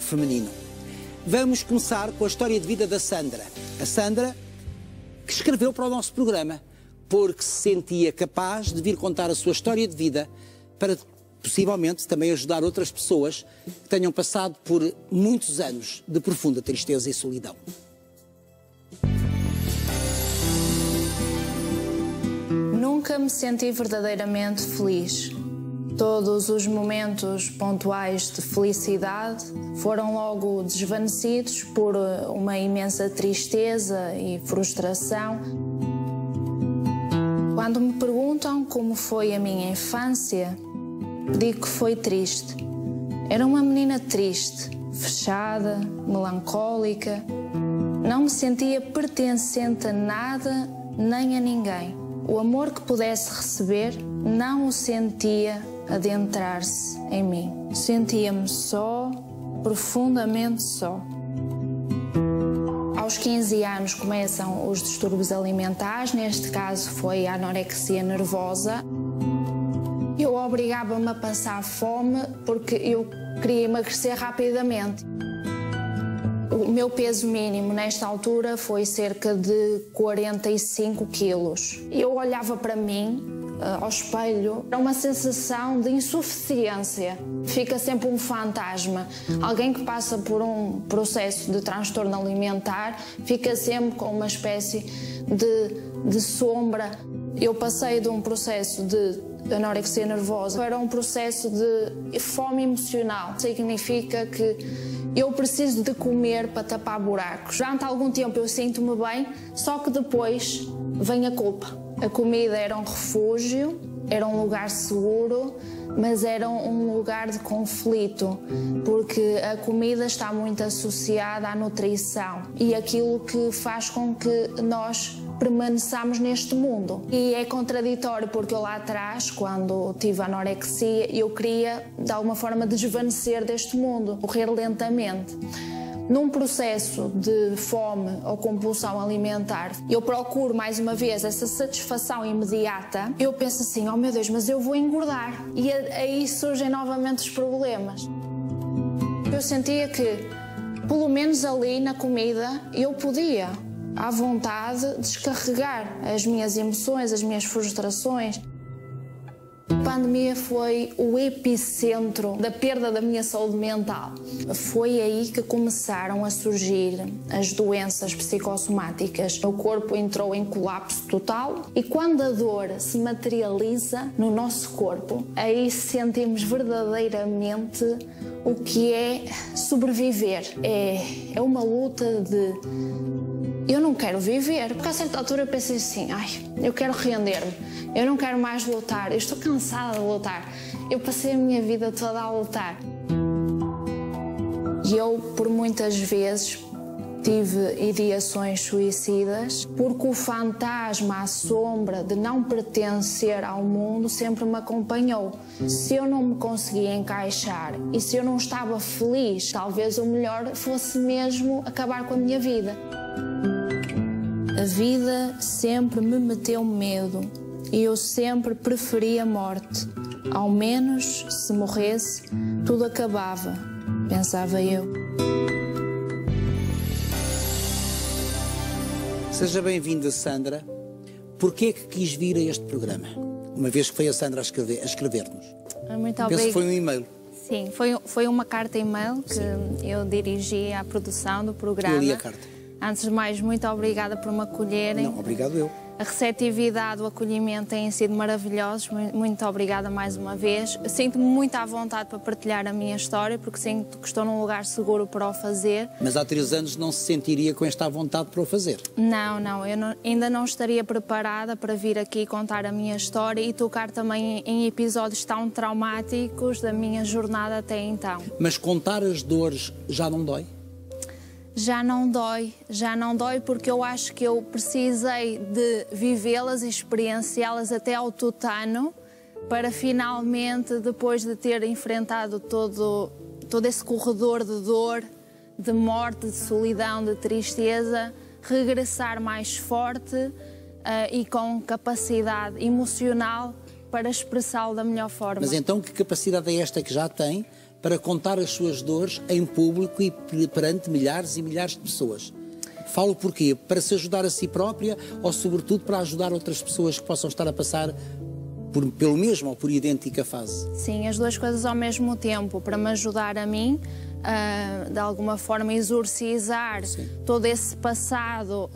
feminino. Vamos começar com a história de vida da Sandra. A Sandra, que escreveu para o nosso programa, porque se sentia capaz de vir contar a sua história de vida para, possivelmente, também ajudar outras pessoas que tenham passado por muitos anos de profunda tristeza e solidão. Nunca me senti verdadeiramente feliz. Todos os momentos pontuais de felicidade foram logo desvanecidos por uma imensa tristeza e frustração. Quando me perguntam como foi a minha infância, digo que foi triste. Era uma menina triste, fechada, melancólica. Não me sentia pertencente a nada nem a ninguém. O amor que pudesse receber, não o sentia adentrar-se em mim. Sentia-me só, profundamente só. Aos 15 anos começam os distúrbios alimentares, neste caso foi a anorexia nervosa. Eu obrigava-me a passar fome porque eu queria emagrecer rapidamente. O meu peso mínimo nesta altura foi cerca de 45 quilos. Eu olhava para mim, ao espelho, era uma sensação de insuficiência. Fica sempre um fantasma. Alguém que passa por um processo de transtorno alimentar fica sempre com uma espécie de sombra. Eu passei de um processo de anorexia nervosa para um processo de fome emocional. Significa que eu preciso de comer para tapar buracos. Durante algum tempo eu sinto-me bem, só que depois vem a culpa. A comida era um refúgio, era um lugar seguro, mas era um lugar de conflito, porque a comida está muito associada à nutrição e aquilo que faz com que nós permaneçamos neste mundo. E é contraditório porque eu lá atrás, quando tive anorexia, eu queria de alguma forma desvanecer deste mundo, morrer lentamente. Num processo de fome ou compulsão alimentar, eu procuro mais uma vez essa satisfação imediata. Eu penso assim, oh meu Deus, mas eu vou engordar. E aí surgem novamente os problemas. Eu sentia que, pelo menos ali na comida, eu podia, à vontade, descarregar as minhas emoções, as minhas frustrações. A pandemia foi o epicentro da perda da minha saúde mental. Foi aí que começaram a surgir as doenças psicossomáticas. O corpo entrou em colapso total e quando a dor se materializa no nosso corpo, aí sentimos verdadeiramente o que é sobreviver. É uma luta de... Eu não quero viver, porque a certa altura eu pensei assim, eu quero render-me, eu não quero mais lutar, eu estou cansada de lutar. Eu passei a minha vida toda a lutar. E eu, por muitas vezes, tive ideações suicidas, porque o fantasma, a sombra de não pertencer ao mundo sempre me acompanhou. Se eu não me conseguia encaixar e se eu não estava feliz, talvez o melhor fosse mesmo acabar com a minha vida. A vida sempre me meteu medo e eu sempre preferi a morte. Ao menos, se morresse, tudo acabava, pensava eu. Seja bem-vinda, Sandra. Porquê é que quis vir a este programa? Uma vez que foi a Sandra a escrever-nos. Muito obrigada. Penso que foi um e-mail. Sim, foi uma carta e-mail que eu dirigi à produção do programa. Eu li a carta. Antes de mais, muito obrigada por me acolherem. Não, obrigado eu. A receptividade, o acolhimento têm sido maravilhosos. Muito obrigada mais uma vez. Sinto-me muito à vontade para partilhar a minha história, porque sinto que estou num lugar seguro para o fazer. Mas há 3 anos não se sentiria com esta vontade para o fazer? Não, eu ainda não estaria preparada para vir aqui contar a minha história e tocar também em episódios tão traumáticos da minha jornada até então. Mas contar as dores já não dói? Já não dói porque eu acho que eu precisei de vivê-las e experienciá-las até ao tutano para finalmente, depois de ter enfrentado todo esse corredor de dor, de morte, de solidão, de tristeza, regressar mais forte e com capacidade emocional para expressá-lo da melhor forma. Mas então que capacidade é esta que já tem para contar as suas dores em público e perante milhares e milhares de pessoas. Falo porquê? Para se ajudar a si própria ou, sobretudo, para ajudar outras pessoas que possam estar a passar pelo mesmo ou por idêntica fase? Sim, as duas coisas ao mesmo tempo, para me ajudar a mim, de alguma forma exorcizar todo esse passado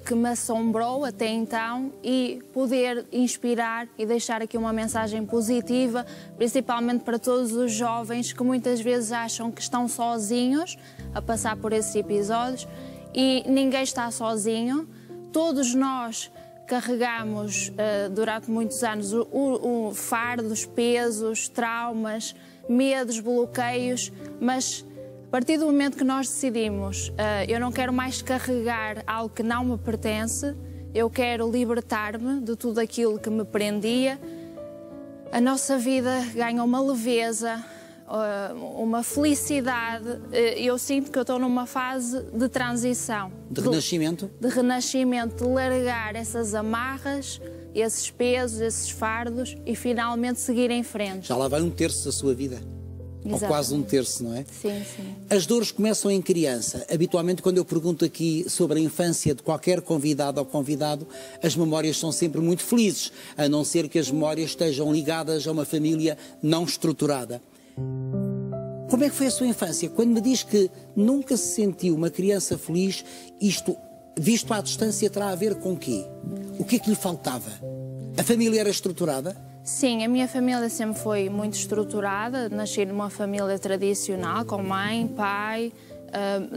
que me assombrou até então e poder inspirar e deixar aqui uma mensagem positiva, principalmente para todos os jovens que muitas vezes acham que estão sozinhos a passar por esses episódios, e ninguém está sozinho. Todos nós carregamos durante muitos anos o fardos, pesos, traumas, medos, bloqueios, mas a partir do momento que nós decidimos eu não quero mais carregar algo que não me pertence, eu quero libertar-me de tudo aquilo que me prendia, a nossa vida ganha uma leveza, uma felicidade. Eu sinto que eu estou numa fase de transição. De renascimento? De renascimento, de largar essas amarras, esses pesos, esses fardos e finalmente seguir em frente. Já lá vai um terço da sua vida. Exato. Ou quase um terço, não é? Sim, sim. As dores começam em criança. Habitualmente, quando eu pergunto aqui sobre a infância de qualquer convidado ou convidado, as memórias são sempre muito felizes, a não ser que as memórias estejam ligadas a uma família não estruturada. Como é que foi a sua infância? Quando me diz que nunca se sentiu uma criança feliz, isto, visto à distância, terá a ver com quê? O que é que lhe faltava? A família era estruturada? Sim, a minha família sempre foi muito estruturada. Nasci numa família tradicional, com mãe, pai.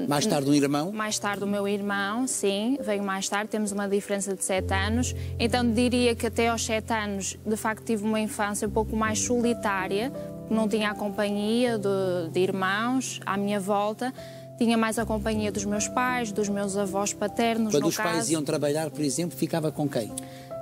Mais tarde um irmão? Mais tarde o meu irmão, sim, veio mais tarde, temos uma diferença de 7 anos. Então diria que até aos 7 anos, de facto, tive uma infância um pouco mais solitária, não tinha a companhia de irmãos à minha volta, tinha mais a companhia dos meus pais, dos meus avós paternos. Quando os pais iam trabalhar, por exemplo, ficava com quem?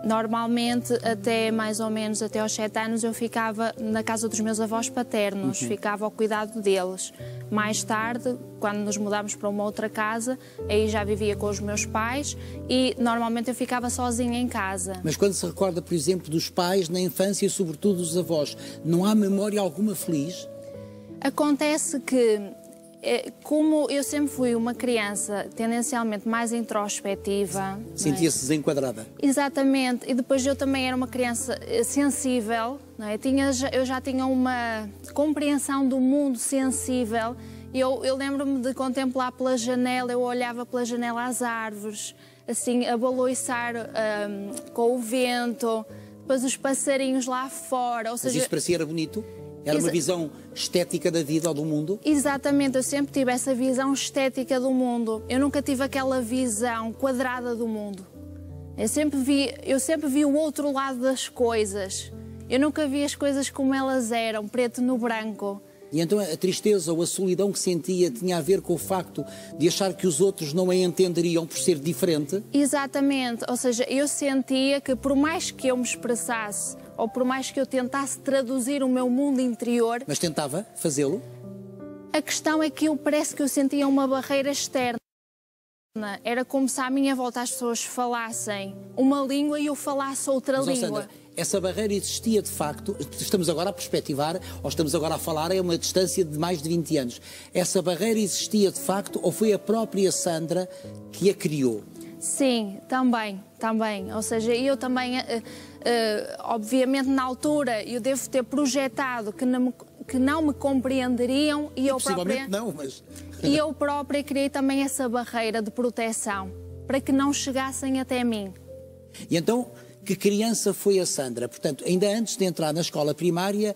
Normalmente, até mais ou menos até aos 7 anos, eu ficava na casa dos meus avós paternos, ficava ao cuidado deles. Mais tarde, quando nos mudámos para uma outra casa, aí já vivia com os meus pais e normalmente eu ficava sozinha em casa. Mas quando se recorda, por exemplo, dos pais na infância e sobretudo dos avós, não há memória alguma feliz? Acontece que, como eu sempre fui uma criança tendencialmente mais introspectiva... Sentia-se desenquadrada. Exatamente, e depois eu também era uma criança sensível, não é? Eu já tinha uma compreensão do mundo sensível. Eu lembro-me de contemplar pela janela, eu olhava pela janela às árvores, assim, a baloiçar com o vento, depois os passarinhos lá fora. Ou seja, mas isso para si era bonito? Era uma visão estética da vida ou do mundo? Exatamente, eu sempre tive essa visão estética do mundo. Eu nunca tive aquela visão quadrada do mundo. Eu sempre vi o outro lado das coisas. Eu nunca vi as coisas como elas eram, preto no branco. E então a tristeza ou a solidão que sentia tinha a ver com o facto de achar que os outros não a entenderiam por ser diferente? Exatamente, ou seja, eu sentia que por mais que eu me expressasse ou por mais que eu tentasse traduzir o meu mundo interior... Mas tentava fazê-lo? A questão é que parece que eu sentia uma barreira externa. Era como se à minha volta as pessoas falassem uma língua e eu falasse outra língua. Sandra, essa barreira existia de facto, estamos agora a perspectivar, ou estamos agora a falar, é uma distância de mais de 20 anos. Essa barreira existia de facto ou foi a própria Sandra que a criou? Sim, também. Ou seja, eu também, obviamente na altura, eu devo ter projetado que não me compreenderiam e eu própria... não, mas... E eu própria criei também essa barreira de proteção, para que não chegassem até mim. E então, que criança foi a Sandra? Portanto, ainda antes de entrar na escola primária,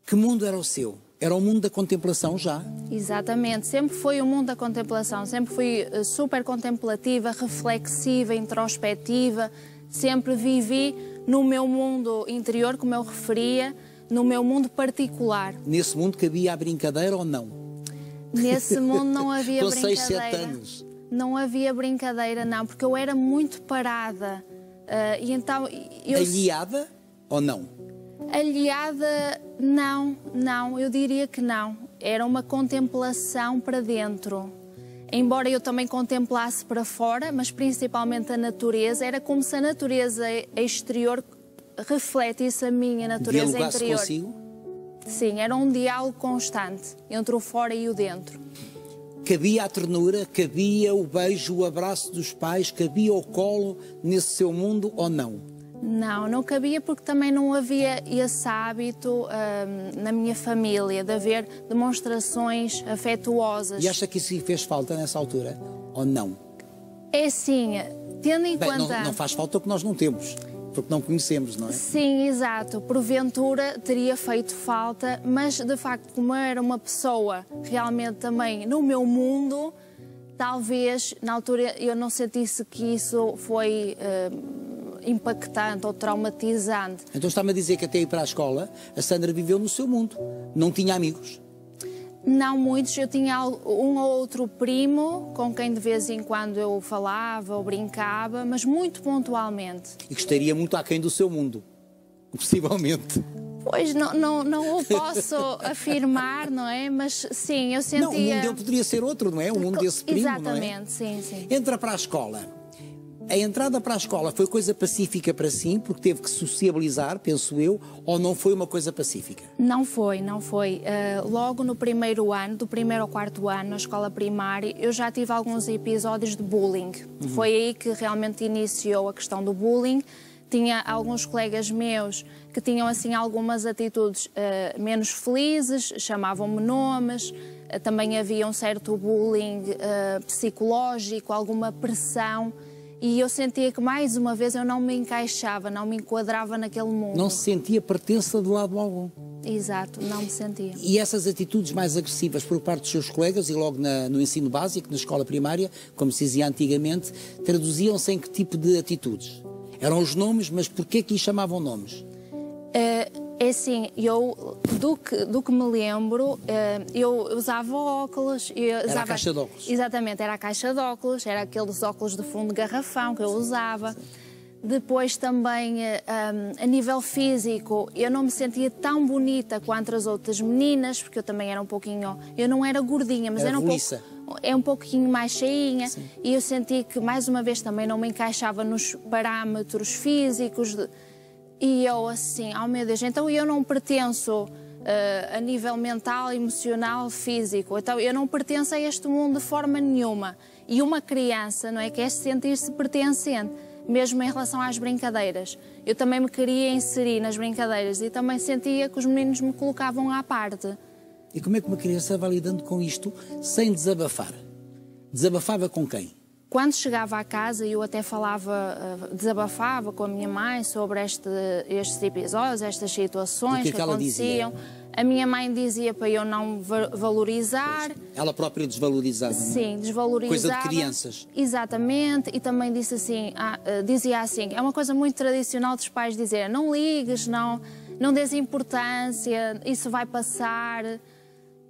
que mundo era o seu? Era o mundo da contemplação já? Exatamente, sempre foi o mundo da contemplação, sempre fui super contemplativa, reflexiva, introspectiva, sempre vivi no meu mundo interior, como eu referia, no meu mundo particular. Nesse mundo cabia a brincadeira ou não? Nesse mundo não havia com brincadeira. 6, 7 anos? Não havia brincadeira, não, porque eu era muito parada. E então Aliada ou não? Aliada, não, eu diria que não. Era uma contemplação para dentro. Embora eu também contemplasse para fora, mas principalmente a natureza, era como se a natureza exterior refletisse a minha natureza interior. Consigo? Sim, era um diálogo constante entre o fora e o dentro. Cabia a ternura, cabia o beijo, o abraço dos pais, cabia o colo nesse seu mundo ou não? Não, não cabia porque também não havia esse hábito na minha família de haver demonstrações afetuosas. E acha que isso lhe fez falta nessa altura ou não? É assim, tendo em Bem, conta... não faz falta o que nós não temos, porque não conhecemos, não é? Sim, exato. Porventura teria feito falta, mas de facto, como eu era uma pessoa realmente também no meu mundo, talvez na altura eu não sentisse que isso foi impactante ou traumatizante. Então está-me a dizer que até ir para a escola, a Sandra viveu no seu mundo, não tinha amigos? Não muitos, eu tinha um ou outro primo com quem de vez em quando eu falava ou brincava, mas muito pontualmente. E que estaria muito aquém do seu mundo, possivelmente. Pois, não o posso afirmar, não é? Mas sim, eu sentia... Não, o mundo dele poderia ser outro, não é? O mundo desse primo, exatamente, não é? Sim, sim. Entra para a escola. A entrada para a escola foi coisa pacífica para si, porque teve que sociabilizar, penso eu, ou não foi uma coisa pacífica? Não foi, não foi. Logo no primeiro ano, do primeiro ao quarto ano, na escola primária, eu já tive alguns episódios de bullying. Foi aí que realmente iniciou a questão do bullying. Tinha alguns colegas meus que tinham assim algumas atitudes menos felizes, chamavam-me nomes, também havia um certo bullying psicológico, alguma pressão. E eu sentia que, mais uma vez, eu não me encaixava, não me enquadrava naquele mundo. Não se sentia pertença de lado algum? Exato, não me sentia. E essas atitudes mais agressivas por parte dos seus colegas e logo no ensino básico, na escola primária, como se dizia antigamente, traduziam-se em que tipo de atitudes? Eram os nomes, mas porquê que lhe chamavam nomes? É assim, eu, do que me lembro, eu usava óculos. Era a caixa de óculos? Exatamente, era a caixa de óculos, era aqueles óculos de fundo de garrafão que eu usava. Sim. Depois também, a nível físico, eu não me sentia tão bonita quanto as outras meninas, porque eu também era um pouquinho... Eu não era gordinha, mas era um pouquinho mais cheinha. Sim. E eu senti que, mais uma vez, também não me encaixava nos parâmetros físicos. E eu assim, oh meu Deus, então eu não pertenço a nível mental, emocional, físico. Então eu não pertenço a este mundo de forma nenhuma. E uma criança, não é, quer sentir-se pertencente, mesmo em relação às brincadeiras. Eu também me queria inserir nas brincadeiras e também sentia que os meninos me colocavam à parte. E como é que uma criança vai lidando com isto sem desabafar? Desabafava com quem? Quando chegava à casa, eu até desabafava com a minha mãe sobre estes episódios, estas situações que aconteciam. A minha mãe dizia para eu não valorizar. Ela própria desvalorizava. Sim, desvalorizava. Coisa de crianças. Exatamente. E também disse assim, dizia assim, é uma coisa muito tradicional dos pais dizer, não ligues, não dês importância, isso vai passar.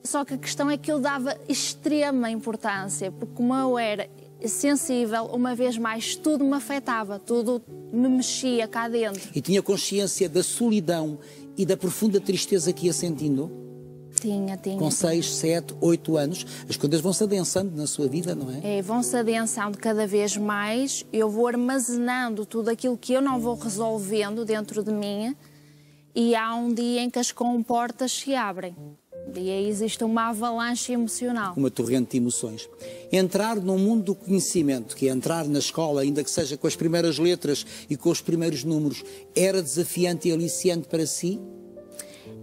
Só que a questão é que eu dava extrema importância, porque como eu era sensível, uma vez mais, tudo me afetava, tudo me mexia cá dentro. E tinha consciência da solidão e da profunda tristeza que ia sentindo? Tinha. Com 6, 7, 8 anos, as coisas vão-se adensando na sua vida, não é? Vão-se adensando cada vez mais, eu vou armazenando tudo aquilo que eu não vou resolvendo dentro de mim e há um dia em que as comportas se abrem. E aí existe uma avalanche emocional. Uma torrente de emoções. Entrar num mundo do conhecimento, que é entrar na escola, ainda que seja com as primeiras letras e com os primeiros números, era desafiante e aliciante para si?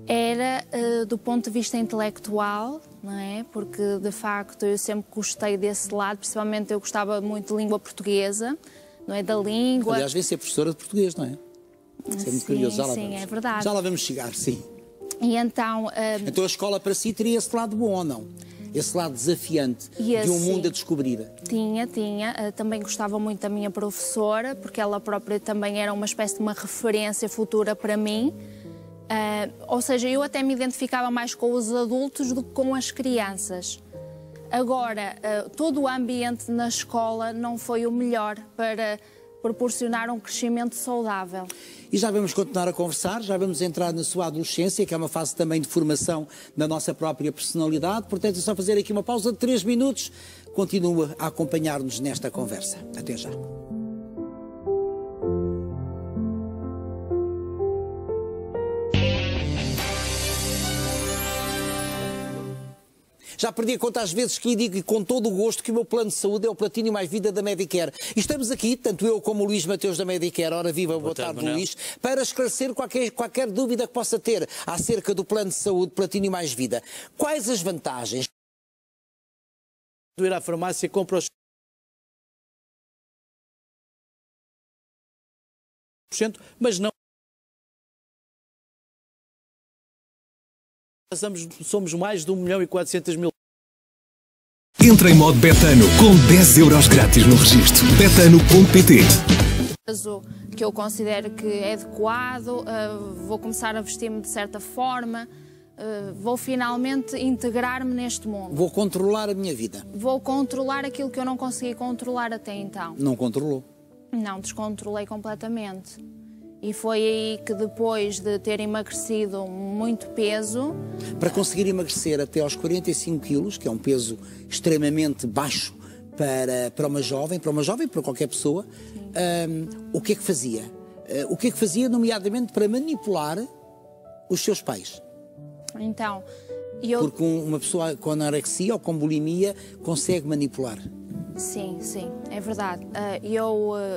Era do ponto de vista intelectual, não é? Porque, de facto, eu sempre gostei desse lado, principalmente eu gostava muito de língua portuguesa, não é? Da língua. Aliás, vem ser professora de português, não é? Isso é muito curioso. Sim, é verdade. Já lá vamos chegar, sim. E então a escola para si teria esse lado bom ou não? Esse lado desafiante de um mundo a descobrir? Tinha. Também gostava muito da minha professora, porque ela própria também era uma espécie de uma referência futura para mim. Ou seja, eu até me identificava mais com os adultos do que com as crianças. Agora, todo o ambiente na escola não foi o melhor para proporcionar um crescimento saudável. E já vamos continuar a conversar, já vamos entrar na sua adolescência, que é uma fase também de formação da nossa própria personalidade. Portanto, é só fazer aqui uma pausa de 3 minutos. Continua a acompanhar-nos nesta conversa. Até já. Já perdi a conta às vezes que lhe digo, e com todo o gosto, que o meu plano de saúde é o Platínio Mais Vida da Medicare. E estamos aqui, tanto eu como o Luís Mateus da Medicare, ora viva, boa tarde, Luís, para esclarecer qualquer dúvida que possa ter acerca do plano de saúde Platínio Mais Vida. Quais as vantagens? Ir à farmácia, compra os 100%, mas não somos mais de 1.400.000. Entra em modo Betano com 10 euros grátis no registro. Betano.pt. Que eu considero que é adequado, vou começar a vestir-me de certa forma, vou finalmente integrar-me neste mundo. Vou controlar a minha vida. Vou controlar aquilo que eu não consegui controlar até então. Não controlou? Não, descontrolei completamente. E foi aí que, depois de ter emagrecido muito peso... Para conseguir emagrecer até aos 45 quilos, que é um peso extremamente baixo para uma jovem, para qualquer pessoa, o que é que fazia? O que é que fazia, nomeadamente, para manipular os seus pais? Então, Porque uma pessoa com anorexia ou com bulimia consegue manipular. Sim, sim, é verdade.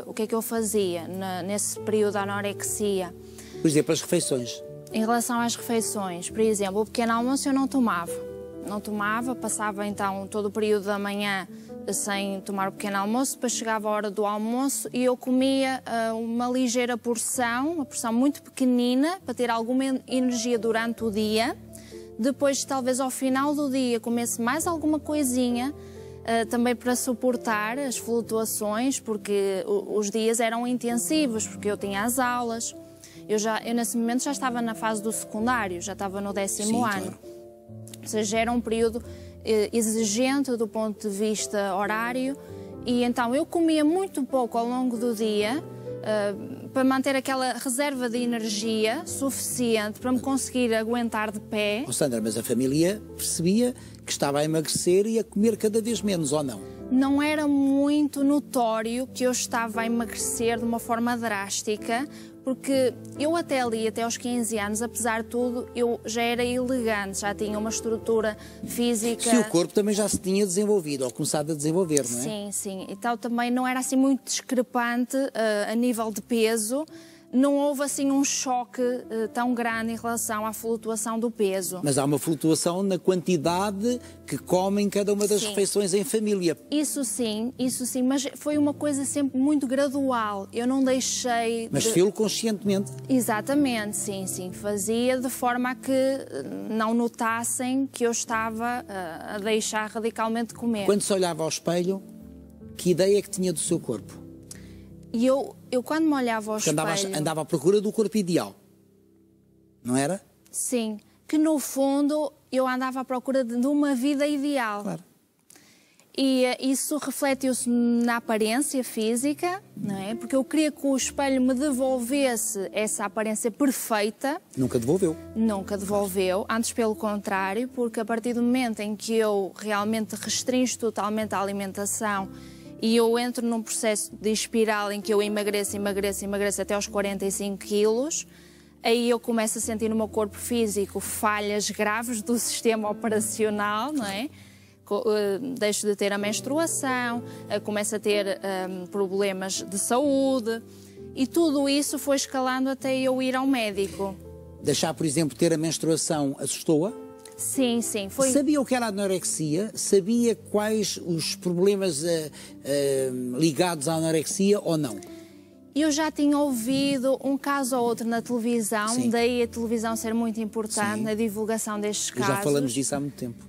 O que é que eu fazia nesse período da anorexia? Por exemplo, as refeições. Em relação às refeições, por exemplo, o pequeno almoço eu não tomava. Não tomava, passava então todo o período da manhã sem tomar o pequeno almoço, depois chegava a hora do almoço e eu comia uma ligeira porção, uma porção muito pequenina, para ter alguma energia durante o dia. Depois, talvez ao final do dia, comesse mais alguma coisinha, também para suportar as flutuações, porque os dias eram intensivos, porque eu tinha as aulas. Eu nesse momento já estava na fase do secundário, já estava no 10º ano. Claro. Ou seja, era um período exigente do ponto de vista horário, e então eu comia muito pouco ao longo do dia, para manter aquela reserva de energia suficiente para me conseguir aguentar de pé. Sandra, mas a família percebia que estava a emagrecer e a comer cada vez menos, ou não? Não era muito notório que eu estava a emagrecer de uma forma drástica, porque eu até aos 15 anos, apesar de tudo, eu já era elegante, já tinha uma estrutura física... Se o corpo também já se tinha desenvolvido, ou começado a desenvolver, não é? Sim, sim. Então também não era assim muito discrepante a nível de peso. Não houve assim um choque tão grande em relação à flutuação do peso. Mas há uma flutuação na quantidade que comem cada uma das refeições em família. Isso sim, mas foi uma coisa sempre muito gradual. Eu não deixei... Mas fê-lo conscientemente. Exatamente, sim. Fazia de forma a que não notassem que eu estava a deixar radicalmente de comer. Quando se olhava ao espelho, que ideia é que tinha do seu corpo? E eu quando me olhava ao espelho... Andava à procura do corpo ideal, não era? Sim, que no fundo eu andava à procura de uma vida ideal. Claro. E isso refletiu-se na aparência física, não é? Porque eu queria que o espelho me devolvesse essa aparência perfeita. Nunca devolveu. Nunca devolveu, antes pelo contrário, porque a partir do momento em que eu realmente restringo totalmente a alimentação e eu entro num processo de espiral em que eu emagreço até aos 45 quilos, aí eu começo a sentir no meu corpo físico falhas graves do sistema operacional, não é? Deixo de ter a menstruação, começo a ter problemas de saúde, e tudo isso foi escalando até eu ir ao médico. Deixar, por exemplo, ter a menstruação assustou-a? Sim, foi... Sabia o que era a anorexia? Sabia quais os problemas ligados à anorexia ou não? Eu já tinha ouvido um caso ou outro na televisão, daí a televisão ser muito importante na divulgação destes casos. Já falamos disso há muito tempo.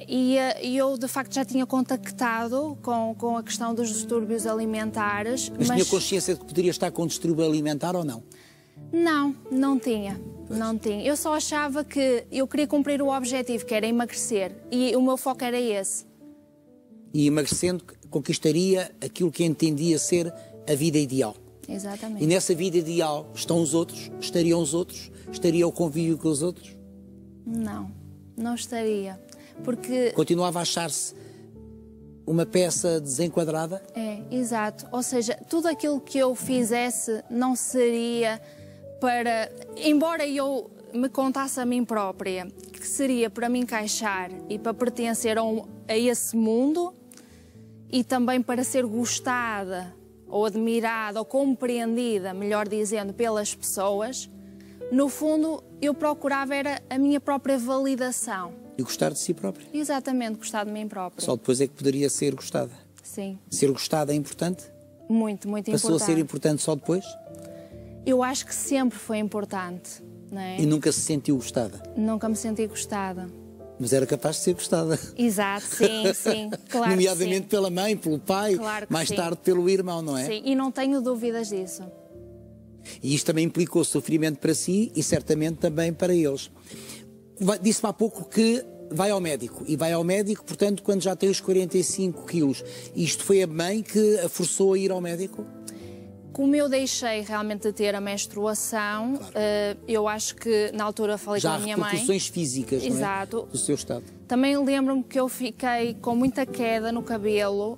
E eu, de facto, já tinha contactado com a questão dos distúrbios alimentares. Mas tinha consciência de que poderia estar com distúrbio alimentar ou não? Não tinha. Eu só achava que eu queria cumprir o objetivo, que era emagrecer. E o meu foco era esse. E emagrecendo conquistaria aquilo que entendia ser a vida ideal. Exatamente. E nessa vida ideal estão os outros? Estariam os outros? Estaria o convívio com os outros? Não estaria. Porque... Continuava a achar-se uma peça desenquadrada? Exato. Ou seja, tudo aquilo que eu fizesse não seria para... Embora eu me contasse a mim própria que que seria para me encaixar e para pertencer a esse mundo e também para ser gostada ou admirada ou compreendida, melhor dizendo, pelas pessoas, no fundo eu procurava era a minha própria validação. E gostar de si própria. Exatamente, gostar de mim própria. Só depois é que poderia ser gostada. Sim. Ser gostada é importante? Muito, muito importante. Passou a ser importante só depois? Eu acho que sempre foi importante, não é? E nunca se sentiu gostada? Nunca me senti gostada. Mas era capaz de ser gostada. Exato, sim, sim. Claro. Nomeadamente que sim. pela mãe, pelo pai, Claro que mais sim. tarde pelo irmão, não é? Sim, e não tenho dúvidas disso. E isto também implicou sofrimento para si e certamente também para eles. Disse-me há pouco que vai ao médico. E vai ao médico, portanto, quando já tem os 45 quilos. Isto foi a mãe que a forçou a ir ao médico? Como eu deixei realmente de ter a menstruação, Claro. Eu acho que na altura falei Já com há a minha mãe. repercussões físicas, não é? Exato. Do seu estado. Também lembro-me que eu fiquei com muita queda no cabelo.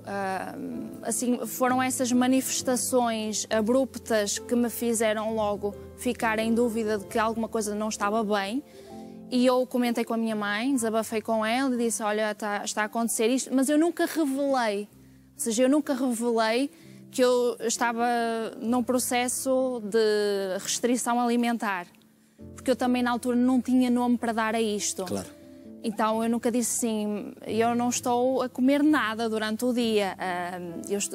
Assim, foram essas manifestações abruptas que me fizeram logo ficar em dúvida de que alguma coisa não estava bem. E eu comentei com a minha mãe, desabafei com ela e disse, olha, está a acontecer isto. Mas eu nunca revelei, ou seja, eu nunca revelei que eu estava num processo de restrição alimentar. Porque eu também na altura não tinha nome para dar a isto. Claro. Então eu nunca disse assim, eu não estou a comer nada durante o dia,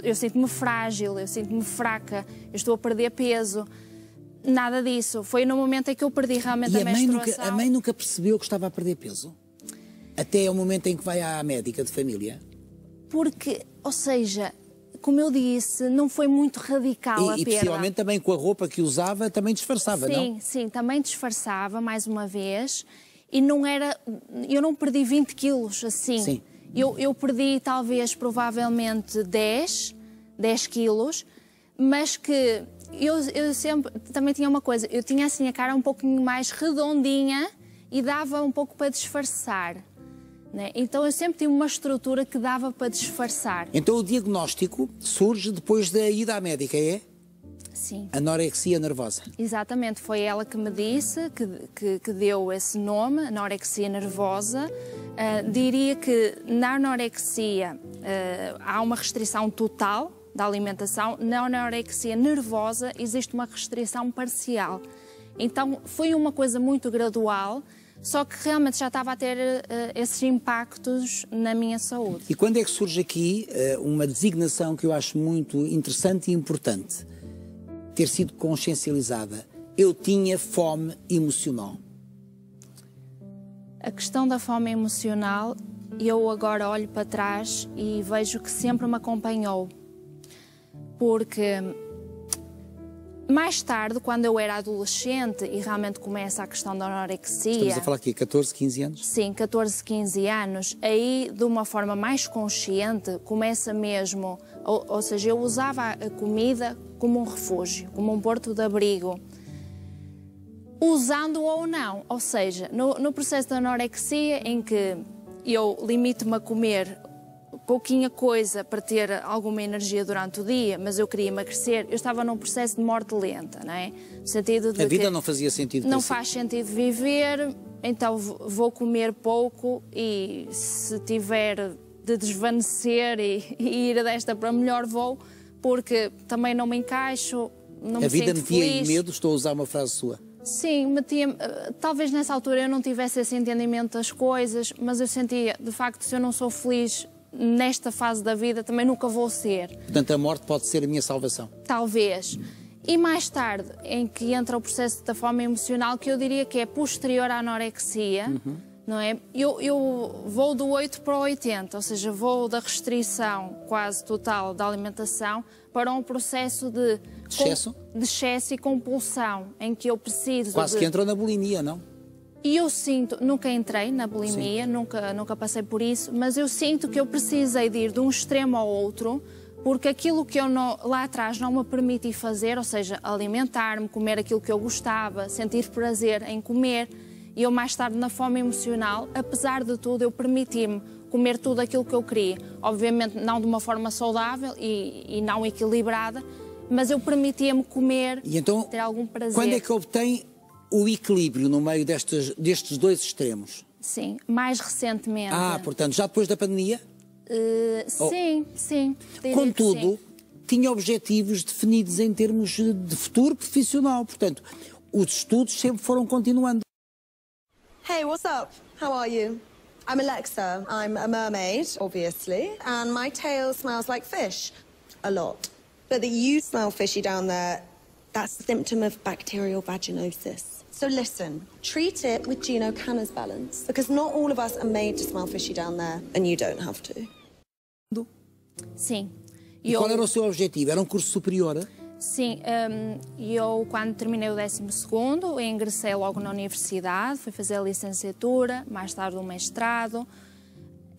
eu sinto-me frágil, eu sinto-me fraca, eu estou a perder peso. Nada disso. Foi no momento em que eu perdi realmente a menstruação. A mãe nunca percebeu que estava a perder peso? Até o momento em que vai à médica de família? Porque, ou seja, como eu disse, não foi muito radical a perda. E possivelmente também com a roupa que usava também disfarçava, sim, não? Sim, sim, também disfarçava, mais uma vez. E não era... Eu não perdi 20 quilos, assim. Sim. Eu perdi, talvez, provavelmente 10 quilos, mas que... Eu sempre também tinha uma coisa, eu tinha assim a cara um pouquinho mais redondinha e dava um pouco para disfarçar, né? Então eu sempre tive uma estrutura que dava para disfarçar. Então o diagnóstico surge depois da ida à médica, é? Sim. Anorexia nervosa. Exatamente, foi ela que me disse, que deu esse nome, anorexia nervosa. Diria que na anorexia há uma restrição total da alimentação, na anorexia nervosa existe uma restrição parcial. Então foi uma coisa muito gradual, só que realmente já estava a ter esses impactos na minha saúde. E quando é que surge aqui uma designação que eu acho muito interessante e importante? Ter sido consciencializada. Eu tinha fome emocional. A questão da fome emocional, eu agora olho para trás e vejo que sempre me acompanhou. Porque mais tarde, quando eu era adolescente e realmente começa a questão da anorexia... Estamos a falar aqui, 14, 15 anos? Sim, 14, 15 anos. Aí, de uma forma mais consciente, começa mesmo... Ou seja, eu usava a comida como um refúgio, como um porto de abrigo. Usando ou não. Ou seja, no processo da anorexia, em que eu limito-me a comer pouquinha coisa para ter alguma energia durante o dia, mas eu queria emagrecer, eu estava num processo de morte lenta, não é? No sentido de a vida não fazia sentido. Não faz sentido viver, então vou comer pouco e se tiver de desvanecer e ir desta para melhor vou, porque também não me encaixo, não me sinto feliz. A vida metia em medo, estou a usar uma frase sua. Sim, metia, talvez nessa altura eu não tivesse esse entendimento das coisas, mas eu sentia, de facto, se eu não sou feliz nesta fase da vida, também nunca vou ser. Portanto, a morte pode ser a minha salvação. Talvez. E mais tarde, em que entra o processo da fome emocional, que eu diria que é posterior à anorexia, não é? Eu vou do 8 para o 80, ou seja, vou da restrição quase total da alimentação para um processo de excesso e compulsão, em que eu preciso Quase que entrou na bulimia, não? E eu sinto, nunca entrei na bulimia, nunca passei por isso, mas eu sinto que eu precisei de ir de um extremo ao outro, porque aquilo que eu lá atrás não me permiti fazer, ou seja, alimentar-me, comer aquilo que eu gostava, sentir prazer em comer, e eu mais tarde na fome emocional, apesar de tudo, eu permiti-me comer tudo aquilo que eu queria. Obviamente não de uma forma saudável e não equilibrada, mas eu permitia-me comer, e então, ter algum prazer. Quando é que obtém o equilíbrio no meio destes dois extremos? sim, mais recentemente. Portanto, já depois da pandemia? Sim. Contudo, tinha objetivos definidos em termos de futuro profissional. Portanto, os estudos sempre foram continuando. Hey, what's up? How are you? I'm Alexa. I'm a mermaid, obviously, and my tail smells like fish. A lot. But that you smell fishy down there, that's a symptom of bacterial vaginosis. So listen, treat it with Gino Canna's balance, because not all of us are made to smell fishy down there, and you don't have to. Sim. E qual era o seu objetivo? Era um curso superior? Sim, eu quando terminei o 12º, ingressei logo na universidade, fui fazer a licenciatura, mais tarde o mestrado,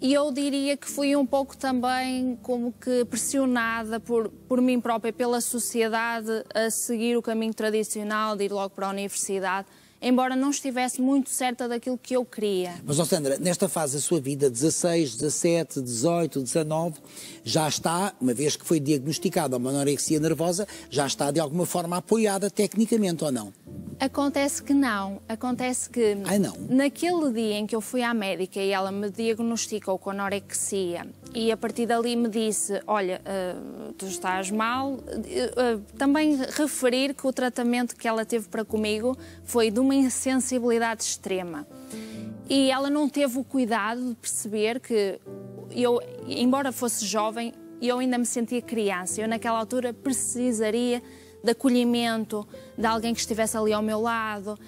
e eu diria que fui um pouco também como que pressionada por mim própria, pela sociedade, a seguir o caminho tradicional de ir logo para a universidade, embora não estivesse muito certa daquilo que eu queria. Mas, Sandra, nesta fase da sua vida, 16, 17, 18, 19, já está, uma vez que foi diagnosticada uma anorexia nervosa, já está de alguma forma apoiada tecnicamente ou não? Acontece que não. Acontece que naquele dia em que eu fui à médica e ela me diagnosticou com anorexia e a partir dali me disse, olha, tu estás mal, também referir que o tratamento que ela teve para comigo foi de uma insensibilidade extrema. E ela não teve o cuidado de perceber que eu, embora fosse jovem, eu ainda me sentia criança. Eu naquela altura precisaria de acolhimento, de alguém que estivesse ali ao meu lado,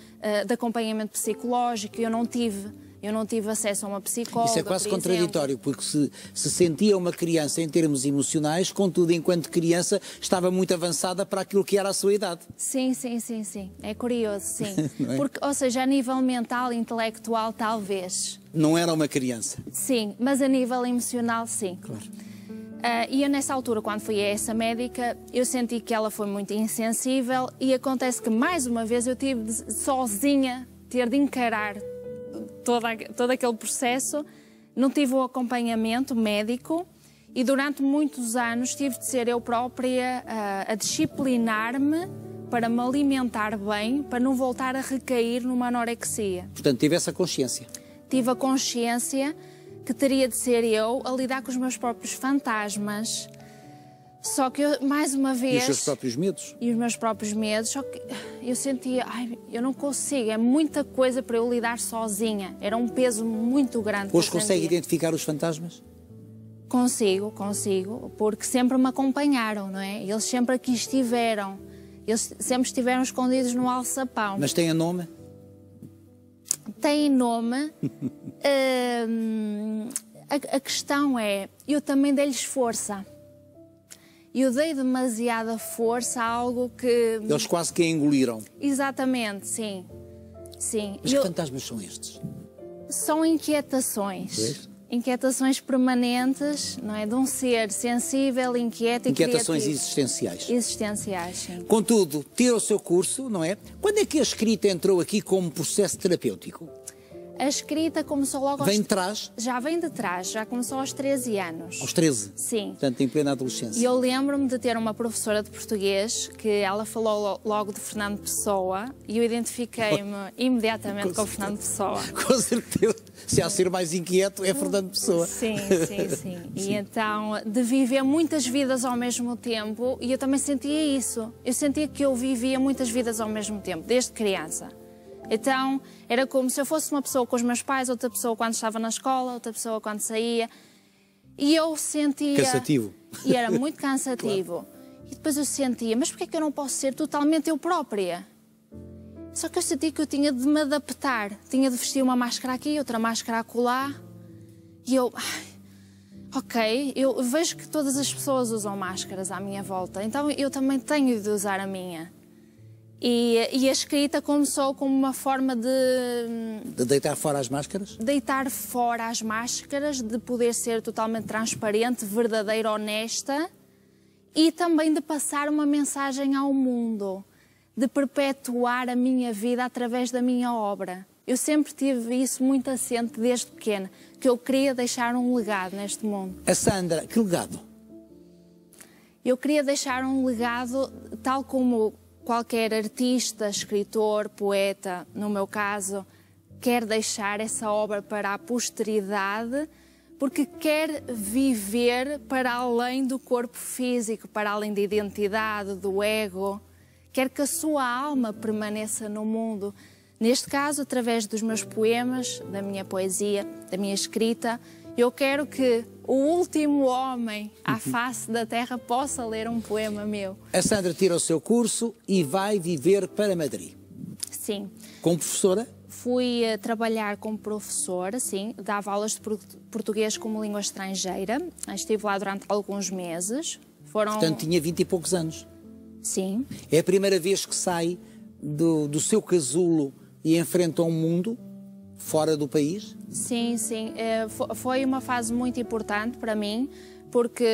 de acompanhamento psicológico. Eu não tive acesso a uma psicóloga. Isso é quase contraditório, porque se sentia uma criança em termos emocionais, contudo, enquanto criança, estava muito avançada para aquilo que era a sua idade. Sim. É curioso, sim. É? Porque, ou seja, a nível mental, intelectual, talvez. Não era uma criança. Sim, mas a nível emocional, sim. Claro. E eu, nessa altura, quando fui a essa médica, eu senti que ela foi muito insensível e acontece que, mais uma vez, eu tive de, sozinha, ter de encarar todo aquele processo. Não tive o acompanhamento médico e, durante muitos anos, tive de ser eu própria a disciplinar-me para me alimentar bem, para não voltar a recair numa anorexia. Portanto, tive essa consciência? Tive a consciência que teria de ser eu a lidar com os meus próprios fantasmas. Só que eu, mais uma vez... E os seus próprios medos? E os meus próprios medos, só que eu sentia, eu não consigo, é muita coisa para eu lidar sozinha. Era um peso muito grande. Hoje consegue identificar os fantasmas? Consigo, porque sempre me acompanharam, não é? Eles sempre aqui estiveram. Eles sempre estiveram escondidos no alçapão. Mas têm nome? Tem nome. A questão é, eu também dei-lhes força. Eu dei demasiada força a algo que... Eles quase que a engoliram. Exatamente, sim. Mas que fantasmas são estes? São inquietações. Pois? Inquietações permanentes, não é? De um ser sensível, inquieto e Inquietações criativo. existenciais. Existenciais, sim. Contudo, ter o seu curso, não é? Quando é que a escrita entrou aqui como processo terapêutico? A escrita começou logo Vem de trás? Já vem de trás, já começou aos 13 anos. Aos 13? Sim. Portanto, em plena adolescência. E eu lembro-me de ter uma professora de português que ela falou logo de Fernando Pessoa e eu identifiquei-me imediatamente com o Fernando Pessoa. Com certeza. Se há ser mais inquieto, é Fernando Pessoa. Sim. E então, de viver muitas vidas ao mesmo tempo, e eu também sentia isso. Eu sentia que eu vivia muitas vidas ao mesmo tempo, desde criança. Então, era como se eu fosse uma pessoa com os meus pais, outra pessoa quando estava na escola, outra pessoa quando saía. E eu sentia... Cansativo. E era muito cansativo. Claro. E depois eu sentia, mas porquê que eu não posso ser totalmente eu própria? Só que eu sentia que eu tinha de me adaptar. Tinha de vestir uma máscara aqui, outra máscara acolá. E eu... ok, eu vejo que todas as pessoas usam máscaras à minha volta, então eu também tenho de usar a minha. E a escrita começou como uma forma de deitar fora as máscaras? Deitar fora as máscaras, de poder ser totalmente transparente, verdadeira, honesta e também de passar uma mensagem ao mundo, de perpetuar a minha vida através da minha obra. Eu sempre tive isso muito assente desde pequena, que eu queria deixar um legado neste mundo. A Sandra, que legado? Eu queria deixar um legado tal como qualquer artista, escritor, poeta, no meu caso, quer deixar essa obra para a posteridade, porque quer viver para além do corpo físico, para além da identidade, do ego. Quer que a sua alma permaneça no mundo. Neste caso, através dos meus poemas, da minha poesia, da minha escrita, eu quero que o último homem à face da Terra possa ler um poema meu. A Sandra tira o seu curso e vai viver para Madrid. Sim. Como professora? Fui trabalhar como professora, sim, dava aulas de português como língua estrangeira. Estive lá durante alguns meses. Portanto, tinha 20 e poucos anos. Sim. É a primeira vez que sai do seu casulo e enfrenta um mundo fora do país? Sim, sim. Foi uma fase muito importante para mim, porque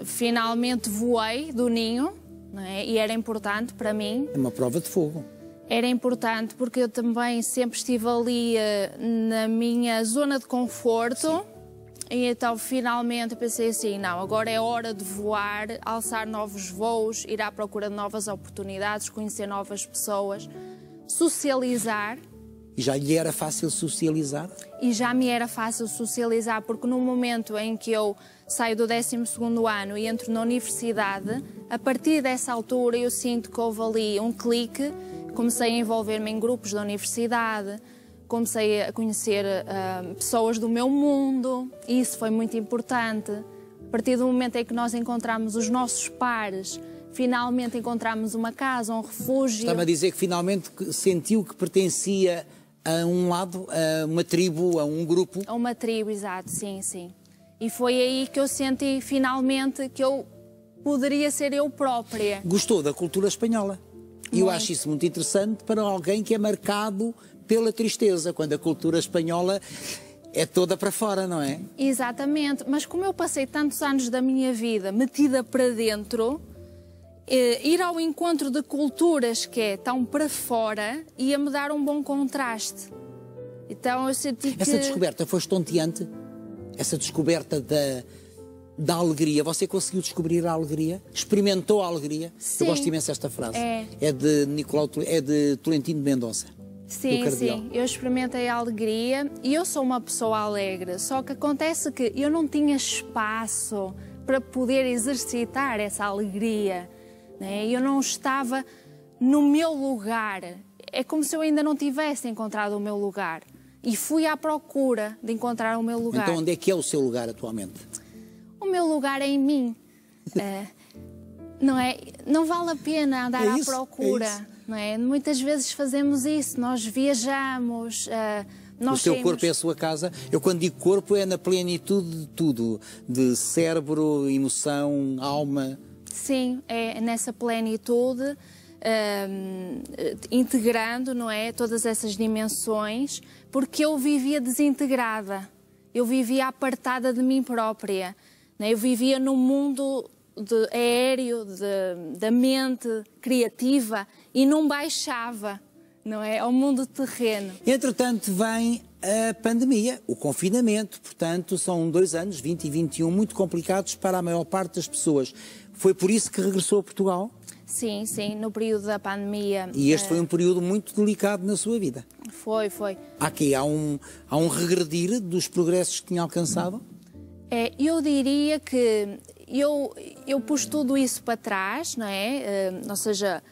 finalmente voei do ninho, não é? E era importante para mim. É uma prova de fogo. Era importante porque eu também sempre estive ali na minha zona de conforto. Sim. E então finalmente pensei assim, não, agora é hora de voar, alçar novos voos, ir à procura de novas oportunidades, conhecer novas pessoas, socializar. E já lhe era fácil socializar? E já me era fácil socializar, porque no momento em que eu saio do 12º ano e entro na universidade, a partir dessa altura eu sinto que houve ali um clique. Comecei a envolver-me em grupos da universidade, comecei a conhecer pessoas do meu mundo, e isso foi muito importante. A partir do momento em que nós encontramos os nossos pares, finalmente encontramos uma casa, um refúgio. Está-me a dizer que finalmente sentiu que pertencia a um lado, a uma tribo, a um grupo? A uma tribo, exato, sim, sim. E foi aí que eu senti finalmente que eu poderia ser eu própria. Gostou da cultura espanhola? E eu acho isso muito interessante para alguém que é marcado pela tristeza, quando a cultura espanhola é toda para fora, não é? Exatamente, mas como eu passei tantos anos da minha vida metida para dentro, ir ao encontro de culturas que estão para fora ia-me dar um bom contraste. Então eu senti que... Essa descoberta foi estonteante? Essa descoberta da alegria, você conseguiu descobrir a alegria? Experimentou a alegria? Sim. Eu gosto imenso desta frase. É de Tolentino de Mendonça. Sim, sim, eu experimentei a alegria e eu sou uma pessoa alegre, só que acontece que eu não tinha espaço para poder exercitar essa alegria, né? Eu não estava no meu lugar, é como se eu ainda não tivesse encontrado o meu lugar e fui à procura de encontrar o meu lugar. Então onde é que é o seu lugar atualmente? O meu lugar é em mim, não é? Não vale a pena andar à procura, não é? Muitas vezes fazemos isso, nós viajamos, nós o seu corpo é a sua casa. Eu quando digo corpo é na plenitude de tudo, de cérebro, emoção, alma. Sim, é nessa plenitude, integrando, não é, todas essas dimensões, porque eu vivia desintegrada, eu vivia apartada de mim própria. Eu vivia num mundo aéreo, da mente criativa e não baixava, não é, ao mundo terreno. Entretanto vem a pandemia, o confinamento, portanto são 2 anos, 20 e 21, muito complicados para a maior parte das pessoas. Foi por isso que regressou a Portugal? Sim, sim, no período da pandemia. E este foi um período muito delicado na sua vida? Foi. Há um regredir dos progressos que tinha alcançado? Eu diria que eu pus tudo isso para trás, não é? Ou seja,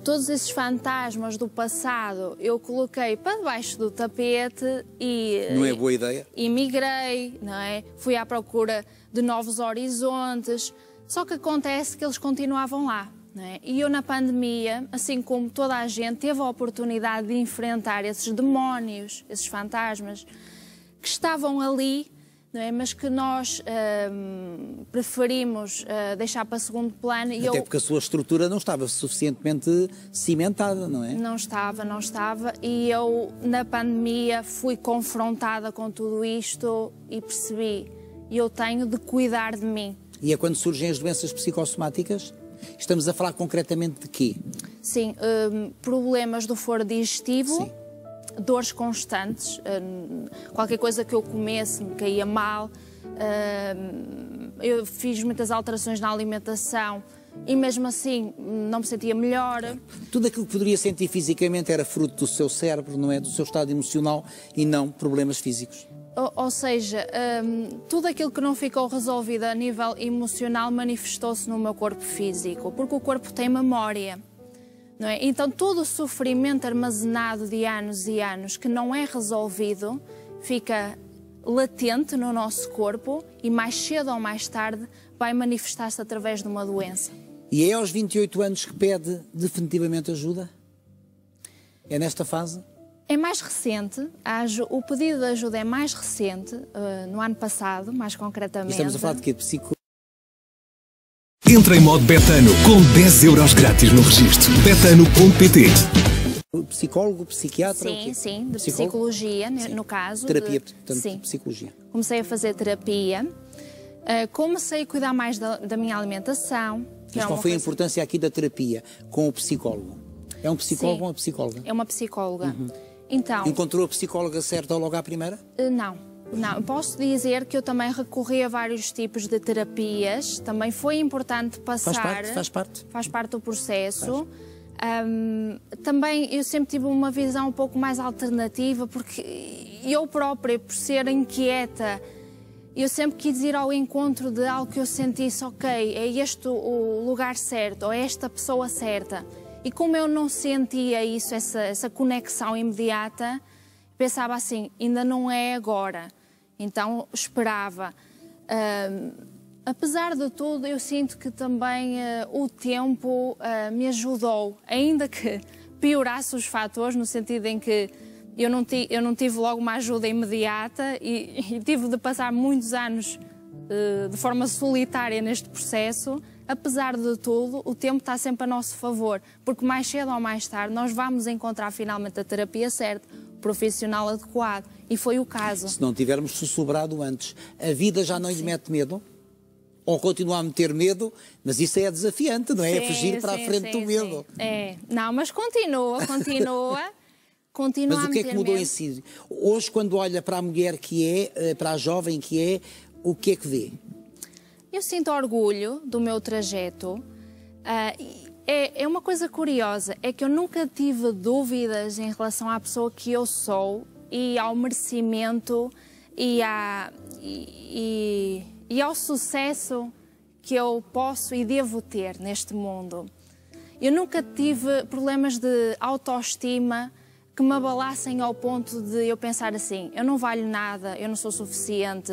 todos esses fantasmas do passado eu coloquei para debaixo do tapete e... Não é boa ideia? E migrei, não é? Fui à procura de novos horizontes, só que acontece que eles continuavam lá, não é? E eu na pandemia, assim como toda a gente, teve a oportunidade de enfrentar esses demónios, esses fantasmas que estavam ali, não é? Mas que nós preferimos deixar para segundo plano. Até porque a sua estrutura não estava suficientemente cimentada, não é? Não estava. E eu, na pandemia, fui confrontada com tudo isto e percebi, eu tenho de cuidar de mim. E é quando surgem as doenças psicossomáticas? Estamos a falar concretamente de quê? Sim, problemas do foro digestivo. Sim. Dores constantes, qualquer coisa que eu comesse me caía mal, eu fiz muitas alterações na alimentação e mesmo assim não me sentia melhor. Tudo aquilo que poderia sentir fisicamente era fruto do seu cérebro, não é? Do seu estado emocional e não problemas físicos. Ou seja, tudo aquilo que não ficou resolvido a nível emocional manifestou-se no meu corpo físico, porque o corpo tem memória, não é? Então todo o sofrimento armazenado de anos e anos que não é resolvido fica latente no nosso corpo e mais cedo ou mais tarde vai manifestar-se através de uma doença. E é aos 28 anos que pede definitivamente ajuda? É nesta fase? É mais recente, o pedido de ajuda é mais recente, no ano passado, mais concretamente. E estamos a falar de quê? Entra em modo Betano com 10 euros grátis no registro. Betano.pt. Psicólogo, psiquiatra? Sim, o quê? sim, de Psicólogo? psicologia, Sim. no caso. Terapia, portanto, sim. psicologia. Comecei a fazer terapia, comecei a cuidar mais da minha alimentação. Mas qual foi a importância aqui da terapia com o psicólogo? É um psicólogo ou uma psicóloga? É uma psicóloga. Então, encontrou a psicóloga certa logo à primeira? Não. Posso dizer que eu também recorri a vários tipos de terapias. Também foi importante passar... Faz parte. Faz parte do processo. Também eu sempre tive uma visão um pouco mais alternativa, porque eu própria, por ser inquieta, eu sempre quis ir ao encontro de algo que eu sentisse, ok, é este o lugar certo, ou é esta pessoa certa. E como eu não sentia isso, essa conexão imediata, pensava assim, ainda não é agora. Então esperava. Apesar de tudo, eu sinto que também o tempo me ajudou, ainda que piorasse os fatores, no sentido em que eu não tive logo uma ajuda imediata e tive de passar muitos anos de forma solitária neste processo. Apesar de tudo, o tempo está sempre a nosso favor, porque mais cedo ou mais tarde nós vamos encontrar finalmente a terapia certa, o profissional adequado, e foi o caso. Se não tivermos sussurrado antes, a vida já não lhe mete medo? Ou continua a meter medo, mas isso é desafiante, não é? É fugir para a frente do medo. É, não, mas continua Mas o que é que mudou em si? Hoje, quando olha para a mulher que é, para a jovem que é, o que é que vê? Eu sinto orgulho do meu trajeto. É uma coisa curiosa, é que eu nunca tive dúvidas em relação à pessoa que eu sou e ao merecimento e ao sucesso que eu posso e devo ter neste mundo. Eu nunca tive problemas de autoestima que me abalassem ao ponto de eu pensar assim, eu não valho nada, eu não sou suficiente,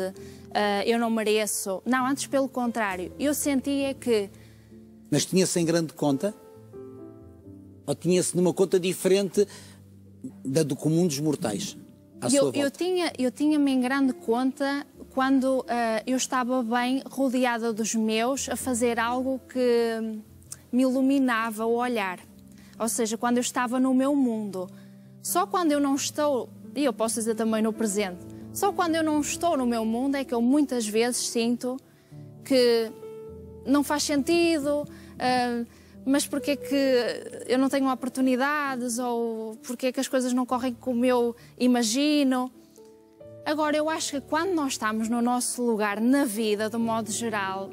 eu não mereço. Não, antes pelo contrário, eu sentia que... Mas tinha-se em grande conta? Ou tinha-se numa conta diferente da do comum dos mortais? Eu tinha-me em grande conta quando eu estava bem rodeada dos meus a fazer algo que me iluminava o olhar. Ou seja, quando eu estava no meu mundo. Só quando eu não estou, e eu posso dizer também no presente, só quando eu não estou no meu mundo é que eu muitas vezes sinto que não faz sentido, mas porque é que eu não tenho oportunidades ou porque é que as coisas não correm como eu imagino. Agora, eu acho que quando nós estamos no nosso lugar na vida, de modo geral,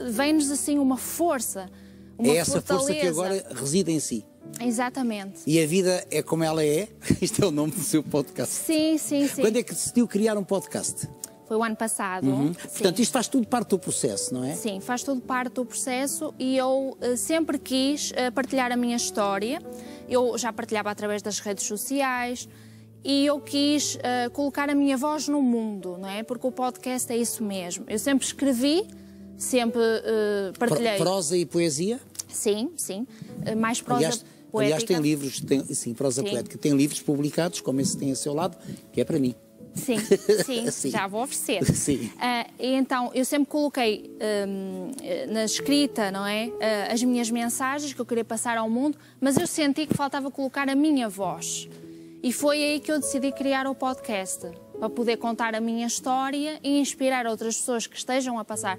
vem-nos assim uma força, uma essa força que agora reside em si. Exatamente. E a vida é como ela é? Isto é o nome do seu podcast. Sim. Quando é que decidiu criar um podcast? Foi o ano passado. Portanto, isto faz tudo parte do processo, não é? Sim, faz tudo parte do processo e eu sempre quis partilhar a minha história. Eu já partilhava através das redes sociais e eu quis colocar a minha voz no mundo, não é? Porque o podcast é isso mesmo. Eu sempre escrevi, sempre partilhei. Prosa e poesia? Sim. Mais prosa poética. Aliás, tem livros, prosa poética. Tem livros publicados, como esse tem a seu lado, que é para mim. Sim, já vou oferecer. Sim. E então, eu sempre coloquei na escrita, não é? As minhas mensagens que eu queria passar ao mundo, mas eu senti que faltava colocar a minha voz. E foi aí que eu decidi criar o podcast, para poder contar a minha história e inspirar outras pessoas que estejam a passar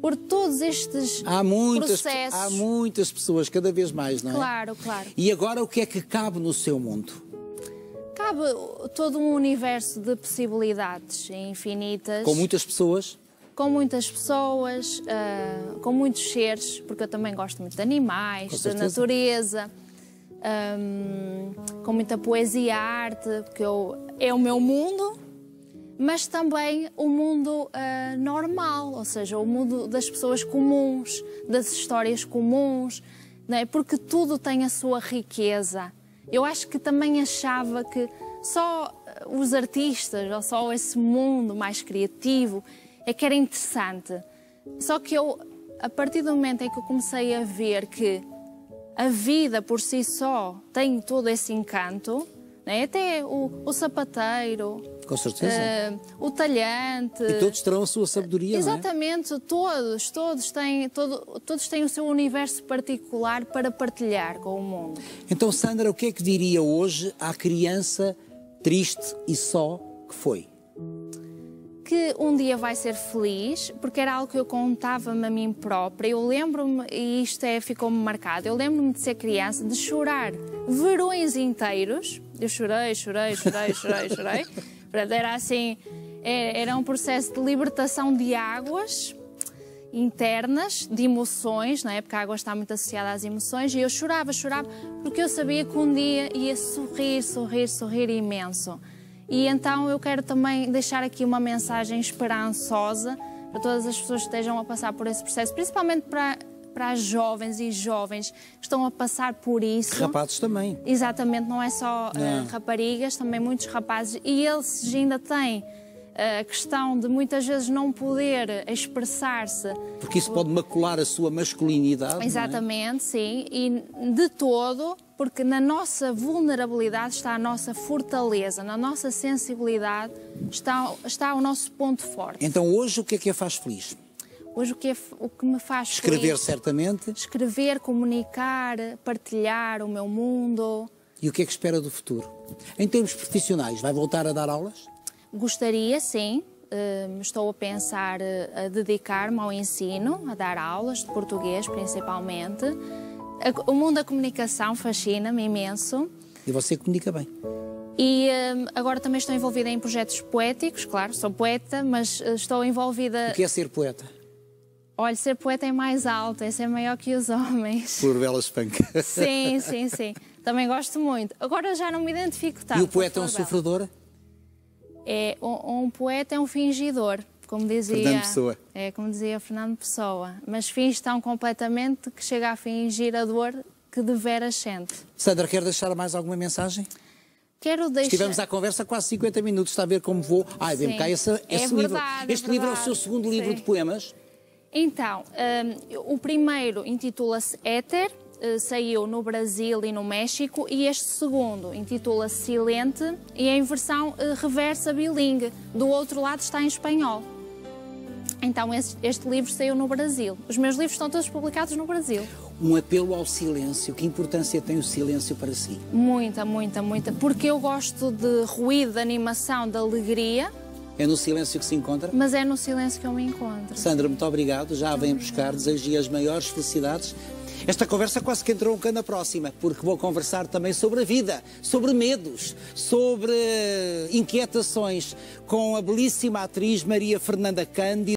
por todos estes processos. Há muitas pessoas, cada vez mais, não é? Claro. E agora o que é que cabe no seu mundo? Cabe todo um universo de possibilidades infinitas. Com muitas pessoas? com muitas pessoas, com muitos seres, porque eu também gosto muito de animais, da natureza, com muita poesia e arte, porque é o meu mundo, mas também o mundo normal, ou seja, o mundo das pessoas comuns, das histórias comuns, não é? Porque tudo tem a sua riqueza. Eu acho que também achava que só os artistas, ou só esse mundo mais criativo, é que era interessante. Só que eu, a partir do momento em que eu comecei a ver que a vida por si só tem todo esse encanto, né? Até o sapateiro, com certeza, o talhante... E todos terão a sua sabedoria, exatamente, não é? Todos têm o seu universo particular para partilhar com o mundo. Então, Sandra, o que é que diria hoje à criança triste e só que foi? Que um dia vai ser feliz, porque era algo que eu contava-me a mim própria. Eu lembro-me, e isto ficou-me marcado, eu lembro-me de ser criança, de chorar verões inteiros. Eu chorei. Era assim, era um processo de libertação de águas internas, de emoções, não é? Porque a água está muito associada às emoções, e eu chorava, porque eu sabia que um dia ia sorrir imenso. E então eu quero também deixar aqui uma mensagem esperançosa para todas as pessoas que estejam a passar por esse processo, principalmente para as jovens e jovens que estão a passar por isso. Rapazes também. Exatamente, não é só raparigas, também muitos rapazes, e eles ainda têm a questão de muitas vezes não poder expressar-se. Porque isso pode macular a sua masculinidade. Exatamente, não é? Sim, e de todo, porque na nossa vulnerabilidade está a nossa fortaleza, na nossa sensibilidade está o nosso ponto forte. Então hoje o que a faz feliz? Hoje o que me faz escrever, feliz, certamente. Escrever, comunicar, partilhar o meu mundo. E o que é que espera do futuro? Em termos profissionais, vai voltar a dar aulas? Gostaria, sim. Estou a pensar a dedicar-me ao ensino, a dar aulas de português principalmente. O mundo da comunicação fascina-me imenso. E você comunica bem. E agora também estou envolvida em projetos poéticos, claro, sou poeta, mas estou envolvida... O que é ser poeta? Olha, ser poeta é mais alto, é ser maior que os homens. Por Belas Punk. Sim. Também gosto muito. Agora já não me identifico tanto. E o poeta é um sofredor? Um poeta é um fingidor, como dizia Fernando Pessoa. Como dizia Fernando Pessoa. Mas finge tão completamente que chega a fingir a dor que de veras sente. Sandra, quer deixar mais alguma mensagem? Quero deixar... Estivemos à conversa quase 50 minutos, está a ver como vou. Vem cá esse livro. Este livro é o seu segundo livro de poemas? Então, o primeiro intitula-se Éter, saiu no Brasil e no México, e este segundo intitula-se Silente e é em versão reversa bilingue. Do outro lado está em espanhol. Então este livro saiu no Brasil. Os meus livros estão todos publicados no Brasil. Um apelo ao silêncio. Que importância tem o silêncio para si? Muita. Porque eu gosto de ruído, de animação, de alegria. É no silêncio que se encontra? Mas é no silêncio que eu me encontro. Sandra, muito obrigado. Já a venho buscar. Desejo-lhe as maiores felicidades. Esta conversa quase que entrou um bocado na próxima, porque vou conversar também sobre a vida, sobre medos, sobre inquietações, com a belíssima atriz Maria Fernanda Cândido.